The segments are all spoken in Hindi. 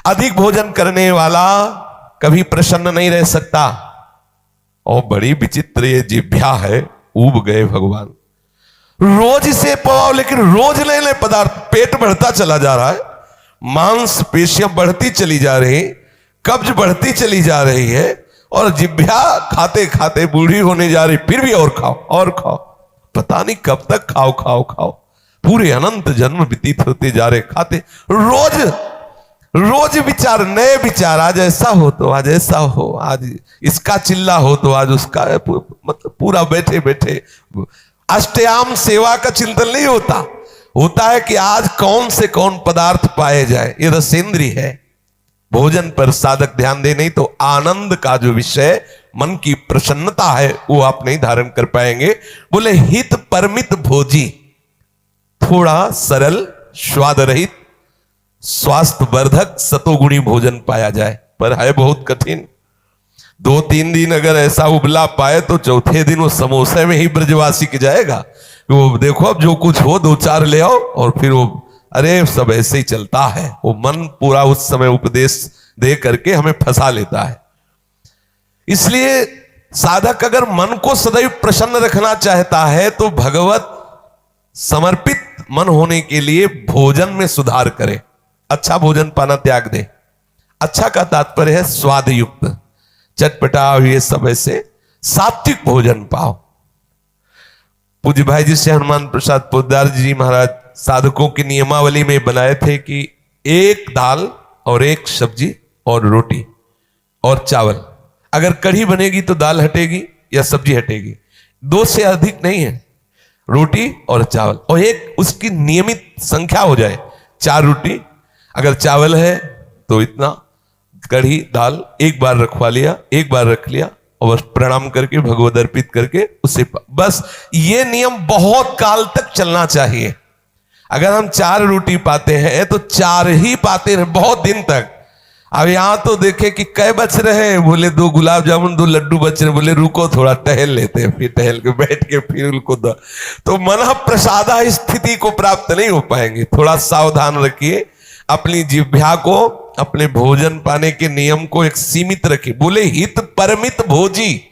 अधिक भोजन करने वाला कभी प्रसन्न नहीं रह सकता। और बड़ी विचित्र ये जिह्वा है, ऊब गए भगवान। रोज इसे पाओ, लेकिन रोज नए नए पदार्थ, पेट बढ़ता चला जा रहा है, मांसपेशियां बढ़ती चली जा रही, कब्ज बढ़ती चली जा रही है, और जिह्वा खाते खाते बूढ़ी होने जा रही, फिर भी और खाओ और खाओ, पता नहीं कब तक खाओ खाओ खाओ। पूरे अनंत जन्म व्यतीत होते जा रहे, खाते रोज रोज विचार, नए विचार, आज ऐसा हो तो आज ऐसा हो, आज इसका चिल्ला हो तो आज उसका, मतलब पूरा बैठे बैठे अष्टयाम सेवा का चिंतन नहीं होता। होता है कि आज कौन से कौन पदार्थ पाए जाए, ये रसेंद्रिय है। भोजन पर साधक ध्यान दे, नहीं तो आनंद का जो विषय, मन की प्रसन्नता है, वो आप नहीं धारण कर पाएंगे। बोले हित परमित भोजी, थोड़ा सरल, स्वाद रहित, स्वास्थ्य वर्धक सतोगुणी भोजन पाया जाए, पर है बहुत कठिन। 2-3 दिन अगर ऐसा उबला पाए तो चौथे दिन वो समोसे में ही ब्रजवासी के जाएगा। वो देखो अब जो कुछ हो 2-4 ले आओ, और फिर वो अरे सब ऐसे ही चलता है। वो मन पूरा उस समय उपदेश दे करके हमें फंसा लेता है। इसलिए साधक अगर मन को सदैव प्रसन्न रखना चाहता है तो भगवत समर्पित मन होने के लिए भोजन में सुधार करे, अच्छा भोजन पाना त्याग दे। अच्छा का तात्पर्य है स्वाद युक्त, चटपटा, ये सब ऐसे सात्विक भोजन पाओ। पूज्य भाई जी से हनुमान प्रसाद पोद्दार जी महाराज साधकों की नियमावली में बनाए थे कि 1 दाल और 1 सब्जी और रोटी और चावल। अगर कढ़ी बनेगी तो दाल हटेगी या सब्जी हटेगी, 2 से अधिक नहीं है, रोटी और चावल, और एक उसकी नियमित संख्या हो जाए, 4 रोटी, अगर चावल है तो इतना, कढ़ी दाल एक बार रखवा लिया, एक बार रख लिया, और बस प्रणाम करके भगवद अर्पित करके उसे, बस ये नियम बहुत काल तक चलना चाहिए। अगर हम 4 रोटी पाते हैं तो 4 ही पाते रहे बहुत दिन तक। अब यहां तो देखे कि कै बच रहे, बोले 2 गुलाब जामुन 2 लड्डू बच रहे, बोले रुको थोड़ा टहल लेते हैं, फिर टहल के बैठ के फिर उनको दो, तो मन प्रसादा स्थिति को प्राप्त नहीं हो पाएंगे। थोड़ा सावधान रखिए, अपनी जिह्वा को, अपने भोजन पाने के नियम को एक सीमित रखिए। बोले हित परमित भोजी,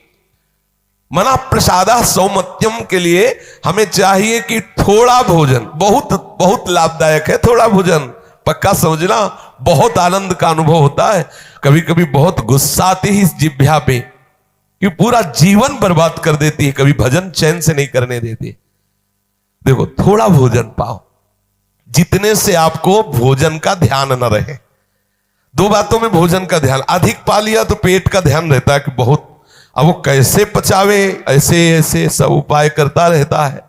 मना प्रसादा सौमत्यम के लिए हमें चाहिए कि थोड़ा भोजन बहुत बहुत लाभदायक है। थोड़ा भोजन पक्का समझना, बहुत आनंद का अनुभव होता है। कभी कभी बहुत गुस्सा आती है इस जिह्वा पे कि पूरा जीवन बर्बाद कर देती है, कभी भजन चैन से नहीं करने देती। देखो थोड़ा भोजन पाओ, जितने से आपको भोजन का ध्यान न रहे। 2 बातों में भोजन का ध्यान, अधिक पा लिया तो पेट का ध्यान रहता है कि बहुत, अब वो कैसे पचावे, ऐसे ऐसे सब उपाय करता रहता है।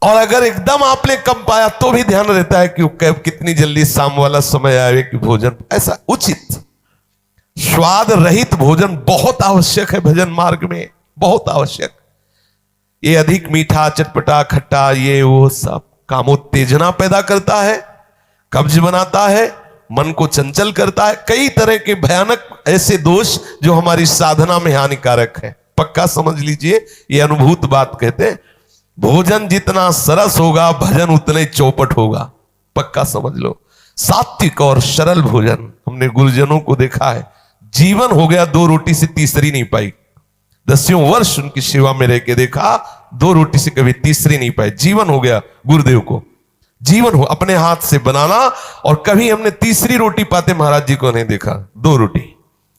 और अगर एकदम आपने कम पाया तो भी ध्यान रहता है कि कितनी जल्दी शाम वाला समय आए कि भोजन, ऐसा उचित स्वाद रहित भोजन बहुत आवश्यक है भजन मार्ग में, बहुत आवश्यक। ये अधिक मीठा, चटपटा, खट्टा, ये वो सब कामोत्तेजना पैदा करता है, कब्ज बनाता है, मन को चंचल करता है, कई तरह के भयानक ऐसे दोष जो हमारी साधना में हानिकारक है। पक्का समझ लीजिए, ये अनुभूत बात कहते हैं। भोजन जितना सरस होगा भजन उतना ही चौपट होगा, पक्का समझ लो। सात्विक और सरल भोजन, हमने गुरुजनों को देखा है, जीवन हो गया 2 रोटी से तीसरी नहीं पाई। 10 वर्ष उनकी सेवा में रह के देखा, 2 रोटी से कभी तीसरी नहीं पाई। जीवन हो गया गुरुदेव को, जीवन हो अपने हाथ से बनाना, और कभी हमने तीसरी रोटी पाते महाराज जी को नहीं देखा। 2 रोटी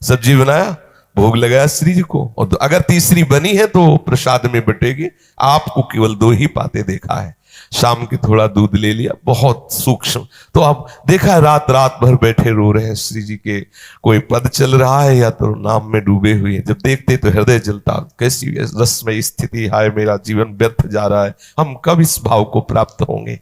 सब्जी बनाया, भोग लगाया श्री जी को, और अगर तीसरी बनी है तो प्रसाद में बटेगी। आपको केवल 2 ही पाते देखा है। शाम की थोड़ा दूध ले लिया, बहुत सूक्ष्म। तो आप देखा है रात रात भर बैठे रो रहे हैं श्री जी के, कोई पद चल रहा है या तो नाम में डूबे हुए हैं। जब देखते तो हृदय जलता, कैसी रसमय स्थिति, हाय मेरा जीवन व्यर्थ जा रहा है, हम कब इस भाव को प्राप्त होंगे।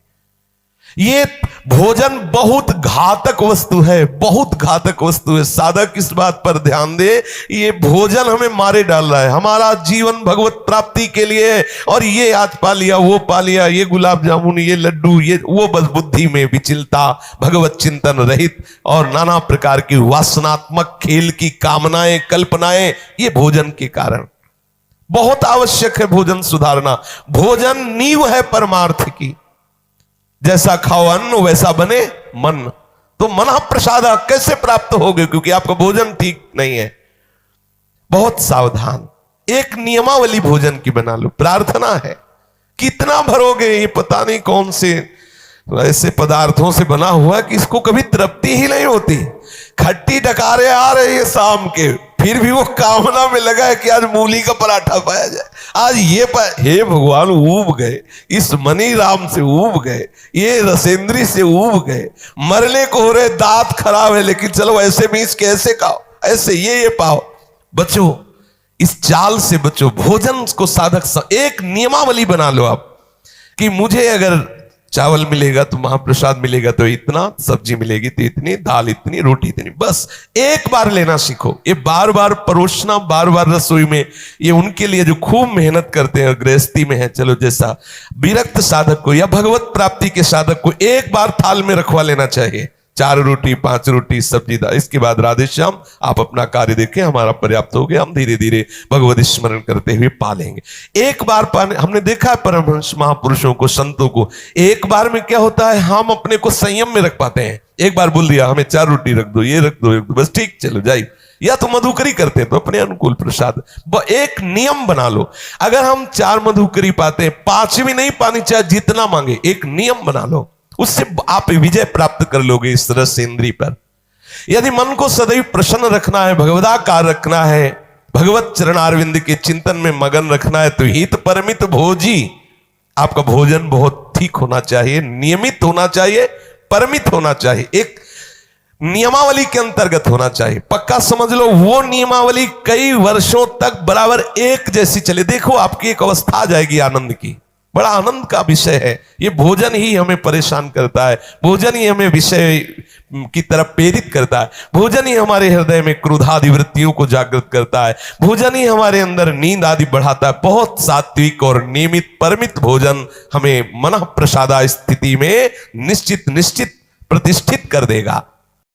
ये भोजन बहुत घातक वस्तु है, बहुत घातक वस्तु है। साधक इस बात पर ध्यान दे, ये भोजन हमें मारे डाल रहा है। हमारा जीवन भगवत प्राप्ति के लिए है, और ये आज पा लिया, वो पा लिया, ये गुलाब जामुन, ये लड्डू, ये वो, बस बुद्धि में विचलता, भगवत चिंतन रहित और नाना प्रकार की वासनात्मक खेल की कामनाएं, कल्पनाएं, ये भोजन के कारण। बहुत आवश्यक है भोजन सुधारना। भोजन नींव है परमार्थ की। जैसा खाओ अन्न वैसा बने मन। तो मनः प्रसाद कैसे प्राप्त होगे, क्योंकि आपका भोजन ठीक नहीं है। बहुत सावधान, एक नियमावली भोजन की बना लो। प्रार्थना है, कितना भरोगे, ये पता नहीं कौन से ऐसे पदार्थों से बना हुआ कि इसको कभी तृप्ति ही नहीं होती। खट्टी डकारे आ रहे हैं शाम के, फिर भी वो कामना में लगा है कि आज मूली का पराठा पाया जाए, आज ये हे भगवान, ऊब गए, इस मनी राम से ऊब गए, ये रसेंद्री से ऊब गए, मरने को हो रहे, दांत खराब है, लेकिन चलो ऐसे मीस कैसे खाओ, ऐसे ये पाओ। बचो, इस चाल से बचो। भोजन को साधक एक नियमावली बना लो आप कि मुझे अगर चावल मिलेगा तो महाप्रसाद मिलेगा तो इतना, सब्जी मिलेगी तो इतनी, दाल इतनी, रोटी इतनी, बस एक बार लेना सीखो। ये बार बार परोसना, बार बार रसोई में, ये उनके लिए जो खूब मेहनत करते हैं, गृहस्थी में है, चलो जैसा विरक्त साधक को या भगवत प्राप्ति के साधक को एक बार थाल में रखवा लेना चाहिए। 4 रोटी 5 रोटी सब्जी दाल, इसके बाद राधे श्याम आप अपना कार्य देखें, हमारा पर्याप्त हो गया, हम धीरे धीरे भगवत स्मरण करते हुए पालेंगे। एक बार पाने, हमने देखा है परमहंस महापुरुषों को, संतों को, एक बार में क्या होता है, हम अपने को संयम में रख पाते हैं। एक बार बोल दिया हमें 4 रोटी रख दो, ये रख दो, बस ठीक, चलो जाइए। या तो मधुकरी करते हैं तो अपने अनुकूल प्रसाद, एक नियम बना लो। अगर हम 4 मधुकरी पाते हैं, 5वीं नहीं पानी, चाहे जितना मांगे, एक नियम बना लो, उससे आप विजय प्राप्त कर लोगे इस रसेंद्री पर। यदि मन को सदैव प्रसन्न रखना है, भगवदाकार रखना है, भगवत चरणारविंद के चिंतन में मगन रखना है, तो हित परमित भोजी, आपका भोजन बहुत ठीक होना चाहिए, नियमित होना चाहिए, परमित होना चाहिए, एक नियमावली के अंतर्गत होना चाहिए। पक्का समझ लो, वो नियमावली कई वर्षों तक बराबर एक जैसी चले। देखो आपकी एक अवस्था आ जाएगी आनंद की, बड़ा आनंद का विषय है। ये भोजन ही हमें परेशान करता है, भोजन ही हमें विषय की तरफ प्रेरित करता है, भोजन ही हमारे हृदय में क्रोधादि वृत्तियों को जागृत करता है, भोजन ही हमारे अंदर नींद आदि बढ़ाता है। बहुत सात्विक और नियमित परमित भोजन हमें मनः प्रसादा स्थिति में निश्चित प्रतिष्ठित कर देगा।